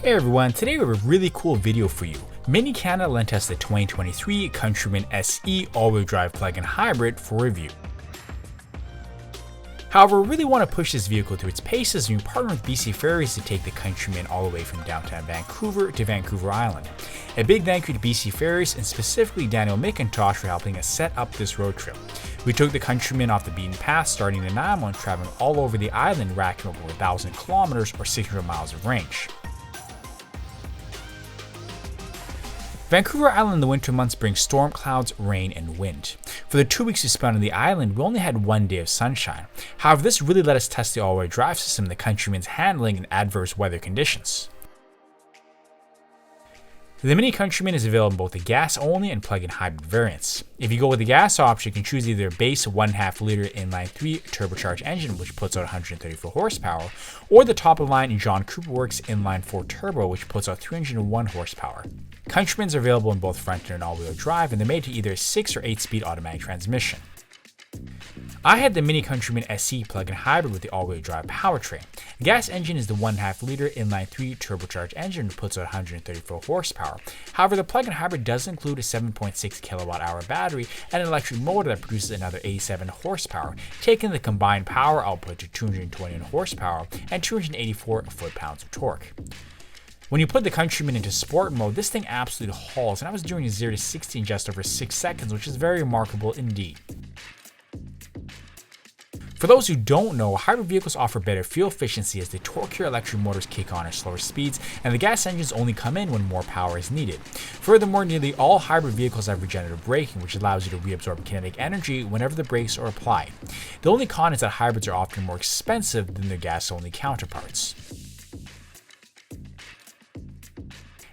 Hey everyone, today we have a really cool video for you. Mini Canada lent us the 2023 Countryman SE all-wheel drive plug-in hybrid for review. However, we really want to push this vehicle to its paces, and we partnered with BC Ferries to take the Countryman all the way from downtown Vancouver to Vancouver Island. A big thank you to BC Ferries and specifically Daniel McIntosh for helping us set up this road trip. We took the Countryman off the beaten path starting in Nanaimo and traveling all over the island, racking over 1,000 kilometers or 600 miles of range. Vancouver Island in the winter months brings storm clouds, rain, and wind. For the 2 weeks we spent on the island, we only had 1 day of sunshine. However, this really let us test the all-wheel drive system the Countryman's handling in adverse weather conditions. The Mini Countryman is available in both the gas-only and plug-in hybrid variants. If you go with the gas option, you can choose either a base 1.5 liter inline 3 turbocharged engine, which puts out 134 horsepower, or the top-of-the-line John Cooper Works inline 4 turbo, which puts out 301 horsepower. Countrymans are available in both front and all-wheel drive, and they're made to either a 6 or 8-speed automatic transmission. I had the Mini Countryman SE plug-in hybrid with the all-wheel drive powertrain. The gas engine is the 1.5 liter inline 3 turbocharged engine, which puts out 134 horsepower. However, the plug-in hybrid does include a 7.6 kilowatt-hour battery and an electric motor that produces another 87 horsepower, taking the combined power output to 221 horsepower and 284 foot-pounds of torque. When you put the Countryman into sport mode, this thing absolutely hauls, and I was doing a 0 to 60 in just over 6 seconds, which is very remarkable indeed. For those who don't know, hybrid vehicles offer better fuel efficiency as the torque electric motors kick on at slower speeds, and the gas engines only come in when more power is needed. Furthermore, nearly all hybrid vehicles have regenerative braking, which allows you to reabsorb kinetic energy whenever the brakes are applied. The only con is that hybrids are often more expensive than their gas-only counterparts.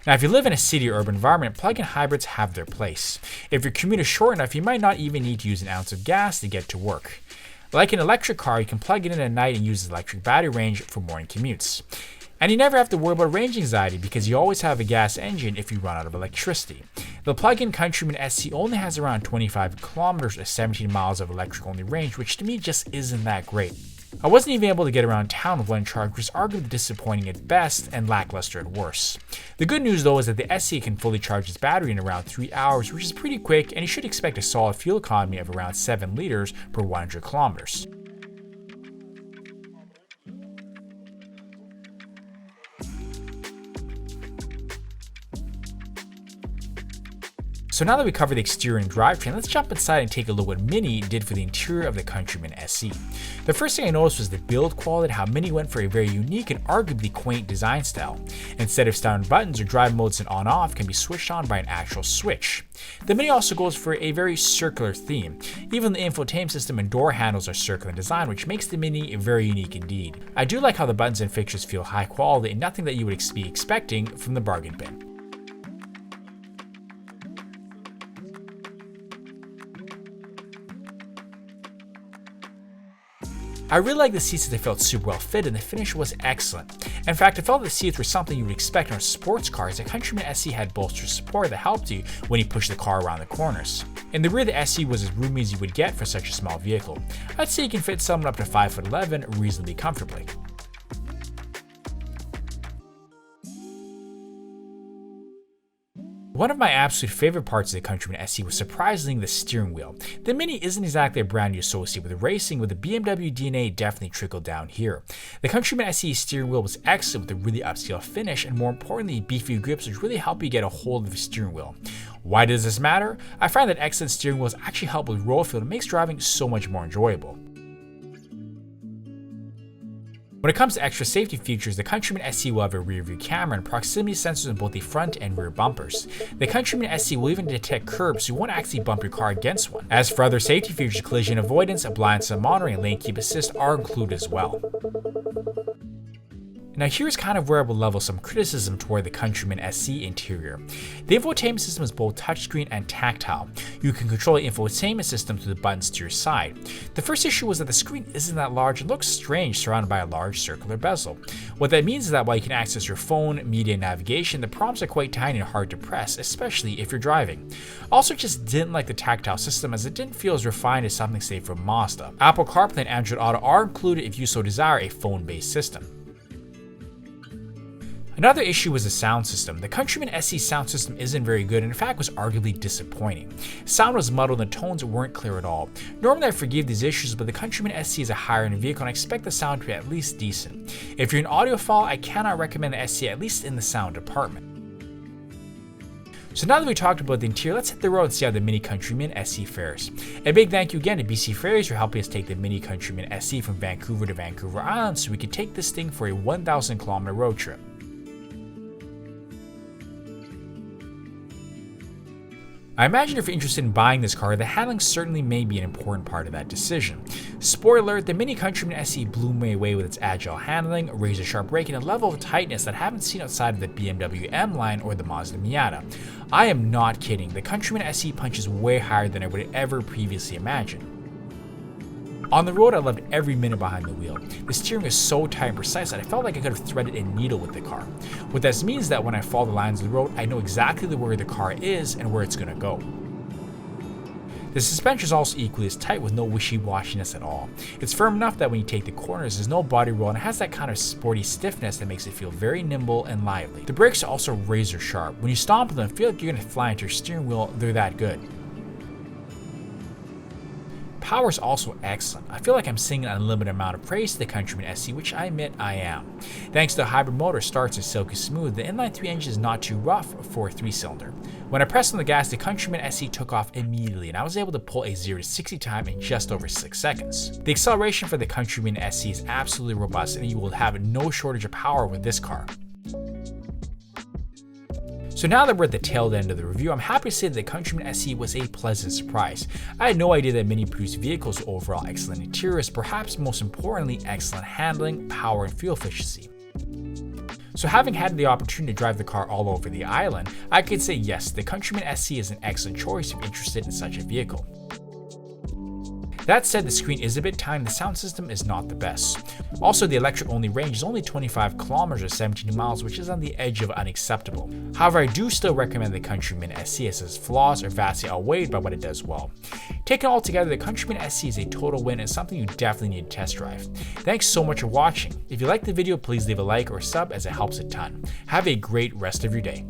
Now, if you live in a city or urban environment, plug-in hybrids have their place. If your commute is short enough, you might not even need to use an ounce of gas to get to work. Like an electric car, you can plug it in at night and use the electric battery range for morning commutes. And you never have to worry about range anxiety because you always have a gas engine if you run out of electricity. The plug-in Countryman SE only has around 25 kilometers or 17 miles of electric-only range, which to me just isn't that great. I wasn't even able to get around town with one charge, which is arguably disappointing at best and lackluster at worst. The good news though is that the SE can fully charge its battery in around 3 hours, which is pretty quick, and you should expect a solid fuel economy of around 7 liters per 100 kilometers. So now that we covered the exterior and drivetrain, let's jump inside and take a look at what Mini did for the interior of the Countryman SE. The first thing I noticed was the build quality, how Mini went for a very unique and arguably quaint design style. Instead of standard buttons or drive modes and on-off can be switched on by an actual switch. The Mini also goes for a very circular theme. Even the infotainment system and door handles are circular in design, which makes the Mini very unique indeed. I do like how the buttons and fixtures feel high quality and nothing that you would be expecting from the bargain bin. I really like the seats as they felt super well fitted and the finish was excellent. In fact, I felt the seats were something you would expect on a sports car, as the Countryman SE had bolster support that helped you when you pushed the car around the corners. In the rear, the SE was as roomy as you would get for such a small vehicle. I'd say you can fit someone up to 5'11" reasonably comfortably. One of my absolute favorite parts of the Countryman SE was surprisingly the steering wheel. The Mini isn't exactly a brand you associate with racing, but the BMW DNA definitely trickled down here. The Countryman SE's steering wheel was excellent with a really upscale finish and more importantly beefy grips which really help you get a hold of the steering wheel. Why does this matter? I find that excellent steering wheels actually help with roll feel and makes driving so much more enjoyable. When it comes to extra safety features, the Countryman SE will have a rear view camera and proximity sensors in both the front and rear bumpers. The Countryman SE will even detect curbs, so you won't actually bump your car against one. As for other safety features, collision avoidance, blind spot monitoring, and lane keep assist are included as well. Now here's kind of where I will level some criticism toward the Countryman SE interior. The infotainment system is both touchscreen and tactile. You can control the infotainment system through the buttons to your side. The first issue was that the screen isn't that large and looks strange surrounded by a large circular bezel. What that means is that while you can access your phone, media, and navigation, the prompts are quite tiny and hard to press, especially if you're driving. Also just didn't like the tactile system as it didn't feel as refined as something say from Mazda. Apple CarPlay and Android Auto are included if you so desire a phone-based system. Another issue was the sound system. The Countryman SE sound system isn't very good and in fact was arguably disappointing. Sound was muddled and the tones weren't clear at all. Normally I forgive these issues, but the Countryman SE is a higher end vehicle and I expect the sound to be at least decent. If you're an audiophile, I cannot recommend the SE, at least in the sound department. So now that we talked about the interior, let's hit the road and see how the Mini Countryman SE fares. A big thank you again to BC Ferries for helping us take the Mini Countryman SE from Vancouver to Vancouver Island so we could take this thing for a 1,000-kilometer road trip. I imagine if you're interested in buying this car, the handling certainly may be an important part of that decision. Spoiler alert, the Mini Countryman SE blew me away with its agile handling, razor sharp braking, and a level of tightness that I haven't seen outside of the BMW M line or the Mazda Miata. I am not kidding, the Countryman SE punches way higher than I would have ever previously imagined. On the road, I loved every minute behind the wheel. The steering is so tight and precise that I felt like I could have threaded a needle with the car. What this means is that when I follow the lines of the road, I know exactly where the car is and where it's going to go. The suspension is also equally as tight with no wishy-washiness at all. It's firm enough that when you take the corners, there's no body roll and it has that kind of sporty stiffness that makes it feel very nimble and lively. The brakes are also razor sharp. When you stomp on them, feel like you're going to fly into your steering wheel, they're that good. Power is also excellent. I feel like I'm singing an unlimited amount of praise to the Countryman SE, which I admit I am. Thanks to the hybrid motor, starts is silky smooth. The inline-3 engine is not too rough for a 3-cylinder. When I pressed on the gas, the Countryman SE took off immediately, and I was able to pull a 0 to 60 time in just over 6 seconds. The acceleration for the Countryman SE is absolutely robust, and you will have no shortage of power with this car. So now that we're at the tail end of the review, I'm happy to say that the Countryman SE was a pleasant surprise. I had no idea that Mini produced vehicles with overall excellent interiors, perhaps most importantly, excellent handling, power, and fuel efficiency. So having had the opportunity to drive the car all over the island, I could say yes, the Countryman SE is an excellent choice if you're interested in such a vehicle. That said, the screen is a bit tiny, the sound system is not the best. Also, the electric-only range is only 25 kilometers or 17 miles, which is on the edge of unacceptable. However, I do still recommend the Countryman SE as its flaws are vastly outweighed by what it does well. Taken all together, the Countryman SE is a total win and something you definitely need to test drive. Thanks so much for watching. If you liked the video, please leave a like or sub as it helps a ton. Have a great rest of your day.